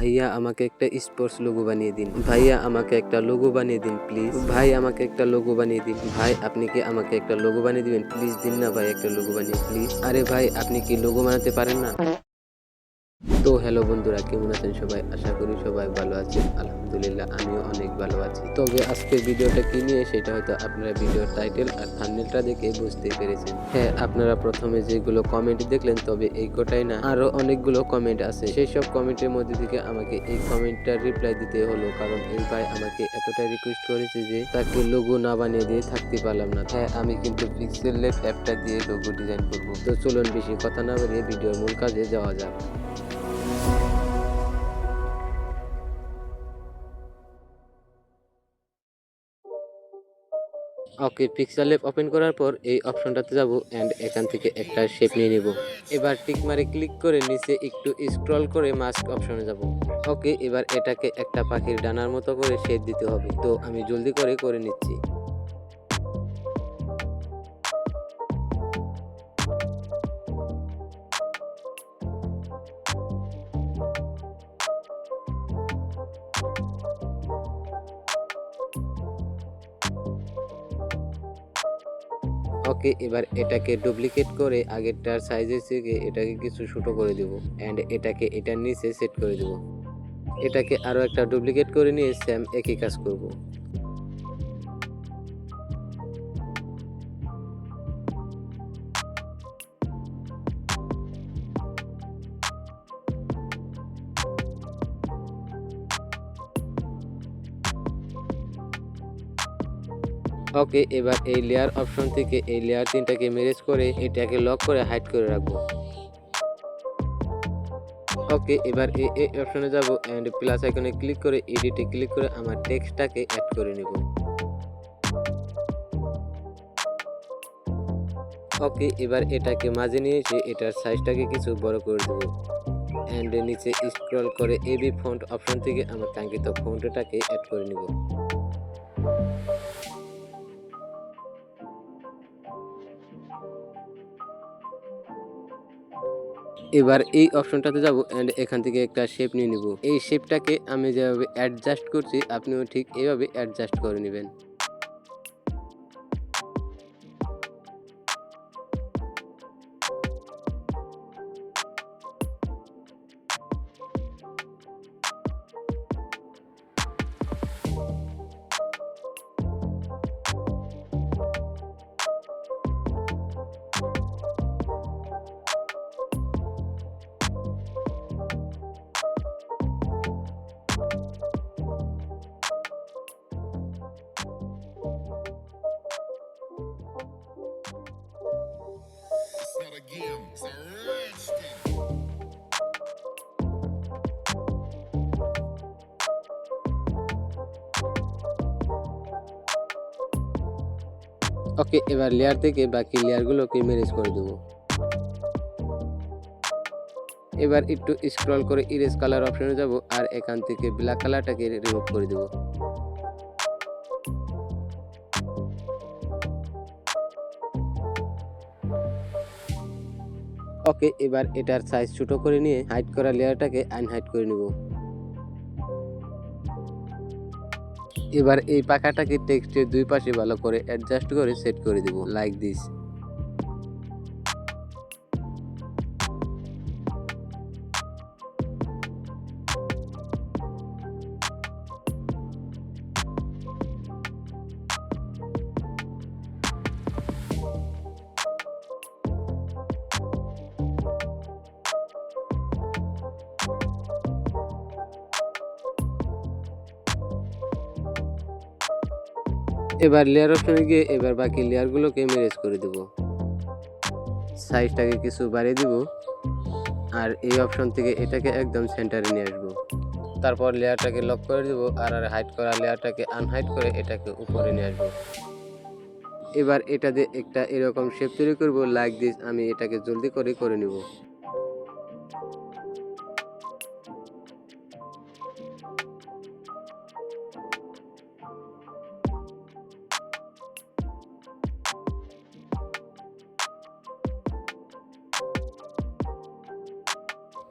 ভাইয়া আমাকে একটা স্পোর্টস লোগো বানিয়ে দিন, ভাইয়া আমাকে একটা লোগো বানিয়ে দিন প্লিজ, ভাই আমাকে একটা লোগো বানিয়ে দিন, ভাই আপনি কি আমাকে একটা লোগো বানিয়ে দিবেন প্লিজ, দিন না ভাই একটা লোগো বানিয়ে প্লিজ। আরে ভাই আপনি কি লোগো বানাতে পারেন না? তো হ্যালো বন্ধুরা, কেমন আছেন সবাই? আশা করি সবাই ভালো আছেন। আলহামদুলিল্লাহ আমিও অনেক ভালো আছি। তবে আজকের ভিডিওটা কি নিয়ে সেটা হয়তো আপনারা ভিডিওর টাইটেল আর থাম্বনেলটা দেখে বুঝতেই পেরেছেন। হ্যাঁ, আপনারা প্রথমে যেগুলো কমেন্ট দেখলেন তবে এই কটাই না, আরো অনেকগুলো কমেন্ট আছে। সেই সব কমেন্টের মধ্যে থেকে আমাকে এই কমেন্টটার রিপ্লাই দিতে হলো, কারণ এই ভাই আমাকে এতটা রিকোয়েস্ট করেছে যে তাকে লোগো না বানিয়ে দিয়ে থাকতে পারলাম না। হ্যাঁ, আমি কিন্তু পিক্সেল লেট অ্যাপটা দিয়ে লোগো ডিজাইন করব। তো চলুন বেশি কথা না বাড়িয়ে ভিডিওর মূল কাজে যাওয়া যাক। ওকে, পিক্সেল ল্যাব ওপেন করার পর এই অপশনটাতে যাব এন্ড এখান থেকে একটা শেপ নিয়ে নিব। এবার টিক মারে ক্লিক করে নিচে একটু স্ক্রল করে মাস্ক অপশনে যাব। ওকে, এবার এটাকে একটা পাখির ডানার মতো করে শেপ দিতে হবে, তো আমি জলদি করে নিচ্ছি। ওকে, এবার এটাকে ডুপ্লিকেট করে আগেরটার সাইজের থেকে এটাকে কিছু ছোট করে দেব এন্ড এটাকে এটার নিচে সেট করে দেব। এটাকে আরো একটা ডুপ্লিকেট করে নিয়ে সেম একই কাজ করব। ওকে, এবার এই লেয়ার অপশন থেকে এই লেয়ার তিনটাকে ম্যানেজ করে এটাকে লক করে হাইড করে রাখবো। ওকে, এবার এই অপশনে যাব এন্ড প্লাস আইকনে ক্লিক করে এডিটে ক্লিক করে আমার টেক্সটটাকে অ্যাড করে নেব। ওকে, এবার এটাকে মাঝে নিয়ে এসে এটার সাইজটাকে কিছু বড় করে দেব এন্ড নিচে স্ক্রল করে এবি ফন্ট অপশন থেকে আমার কাঙ্ক্ষিত ফন্টটাকে অ্যাড করে নেব। এবার এই অপশনটাতে যাব এন্ড এখান থেকে একটা শেপ নিয়ে নিব। এই শেপটাকে আমি যেভাবে অ্যাডজাস্ট করছি আপনিও ঠিক এইভাবে অ্যাডজাস্ট করে নেবেন। It's not a game, it's a rich thing. ওকে, এবার লেয়ার থেকে বাকি লেয়ারগুলোকে ম্যানেজ করে দেব। এবার একটু স্ক্রল করে ইরেজ কালার অপশনে যাব আর এখান থেকে ব্ল্যাক কালারটাকে রিমুভ করে দেব। ওকে, এবার এটার সাইজ ছোট করে নিয়ে হাইড করা লেয়ারটাকে আনহাইড করে নিব। এবার এই পাখাটাকে টেক্সটের দুই পাশে ভালো করে অ্যাডজাস্ট করে সেট করে দেব লাইক দিস। এবার লেয়ার অপশনে গিয়ে এবার বাকি লেয়ারগুলোকে ম্যানেজ করে দেব। সাইজটাকে কিছু বাড়িয়ে দিব আর এই অপশন থেকে এটাকে একদম সেন্টারে নিয়ে আসবো। তারপর লেয়ারটাকে লক করে দেব আর হাইড করা লেয়ারটাকে আনহাইড করে এটাকে উপরে নিয়ে আসবো। এবার এটা দিয়ে একটা এরকম শেপ তৈরি করব লাইক দিস। আমি এটাকে জলদি করে নিব।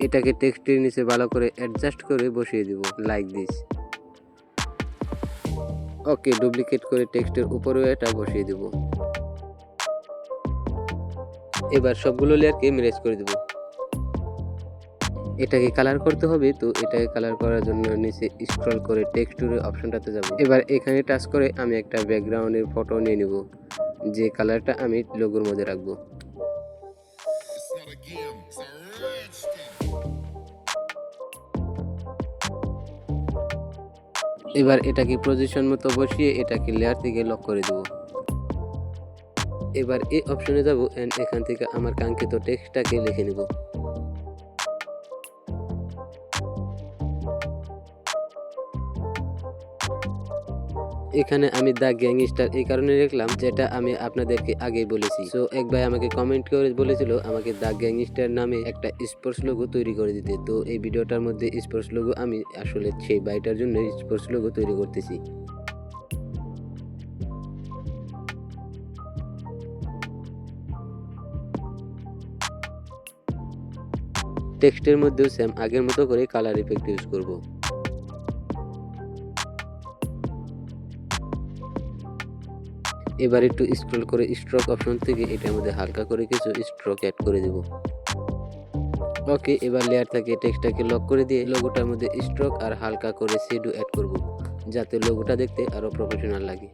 এটাকে টেক্সটের নিচে ভালো করে অ্যাডজাস্ট করে বসিয়ে দিব লাইক দিস। ওকে, ডুপ্লিকেট করে টেক্সটের উপরেও এটা বসিয়ে দিব। এবার সবগুলো লেয়ারকে ম্যানেজ করে দিব। এটাকে কালার করতে হবে, তো এটাকে কালার করার জন্য নিচে স্ক্রল করে টেক্সচারের অপশনটাতে যাব। এবার এখানে টাচ করে আমি একটা ব্যাকগ্রাউন্ডের ফটো নিয়ে নিব, যে কালারটা আমি লোগোর মধ্যে রাখবো। It's not a game, it's a rich thing. এবার এটাকে পজিশন মতো বসিয়ে এটাকে লেয়ার থেকে লক করে দেব। এবার এই অপশনে যাব এন্ড এখান থেকে আমার কাঙ্ক্ষিত টেক্সটটাকে লিখে নেব। এখানে আমি দ্য গ্যাংস্টার এই কারণে লিখলাম, যেটা আমি আপনাদেরকে আগেই বলেছি। সো এক ভাই আমাকে কমেন্ট করে বলেছিল আমাকে দ্য গ্যাংস্টার নামে একটা স্পোর্টস লোগো তৈরি করে দিতে। তো এই ভিডিওটার মধ্যে স্পোর্টস লোগো আমি আসলে সেই ভাইটার জন্য স্পোর্টস লোগো তৈরি করতেছি। টেক্সটের মধ্যেও সেম আগের মতো করে কালার ইফেক্ট ইউজ করব। এবার একটু স্ক্রল করে স্ট্রোক অপশন থেকে এটার মধ্যে হালকা করে কিছু স্ট্রোক অ্যাড করে দেব। ওকে, এবার লেয়ার থেকে টেক্সটটাকে লক করে দিয়ে লোগোটার মধ্যে স্ট্রোক আর হালকা করে শেডো অ্যাড করব, যাতে লোগোটা দেখতে আরো প্রফেশনাল লাগে।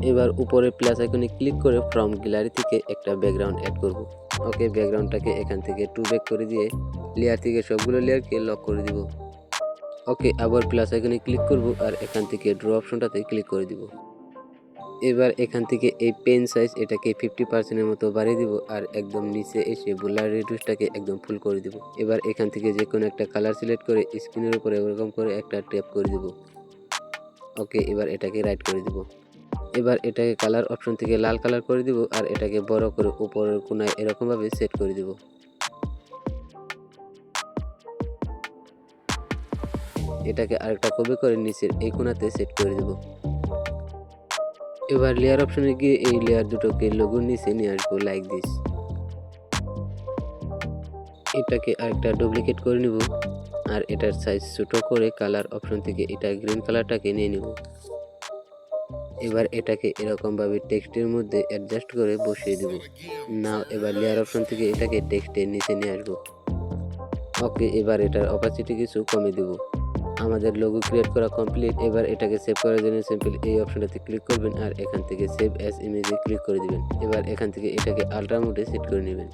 এবার উপরে প্লাস আইকনে ক্লিক করে ফ্রম গ্যালারি থেকে একটা ব্যাকগ্রাউন্ড অ্যাড করব। ওকে, ব্যাকগ্রাউন্ডটাকে এখান থেকে টু ব্যাক করে দিয়ে লেয়ার থেকে সবগুলো লেয়ারকে লক করে দিব। ওকে, আবার প্লাস আইকনে ক্লিক করব আর এখান থেকে ড্র অপশনটাতে ক্লিক করে দিব। এবার এখান থেকে এই পেন সাইজ এটাকে 50% এর মতো বাড়িয়ে দিব আর একদম নিচে এসে ব্লার রিডিউসটাকে একদম ফুল করে দিব। এবার এখান থেকে যে কোনো একটা কালার সিলেক্ট করে স্ক্রিনের উপরে এরকম করে একটা ট্যাপ করে দিব। ওকে, এবার এটাকে রাইট করে দিব। এবার এটাকে কালার অপশন থেকে লাল কালার করে দিব আর এটাকে বড় করে উপরের কোণায় এরকম ভাবে সেট করে দিব। এটাকে আরেকটা কপি করে নিচের এই কোণাতে সেট করে দিব। এবার লেয়ার অপশনে গিয়ে এই লেয়ার দুটোকে লোগোর নিচে নিয়ে আসবো লাইক দিস। এটাকে আরেকটা ডুপ্লিকেট করে নিব আর এটার সাইজ ছোট করে কালার অপশন থেকে এটা গ্রিন কালারটাকে নিয়ে নিব। এবার এটাকে এরকম ভাবে টেক্সটের মধ্যে অ্যাডজাস্ট করে বসিয়ে দেব। নাও এবার লেয়ার অপশন থেকে এটাকে টেক্সটের নিচে নিয়ে আসবো। ওকে, এবার এটার অপাসিটি কিছু কমিয়ে দেব। আমাদের লোগো ক্রিয়েট করা কমপ্লিট। এবার এটাকে সেভ করার জন্য সিম্পল এই অপশনটাতে ক্লিক করবেন আর এখান থেকে সেভ অ্যাজ ইমেজে ক্লিক করে দিবেন। এবার এখান থেকে এটাকে আল্ট্রা মোডে সেট করে নেবেন।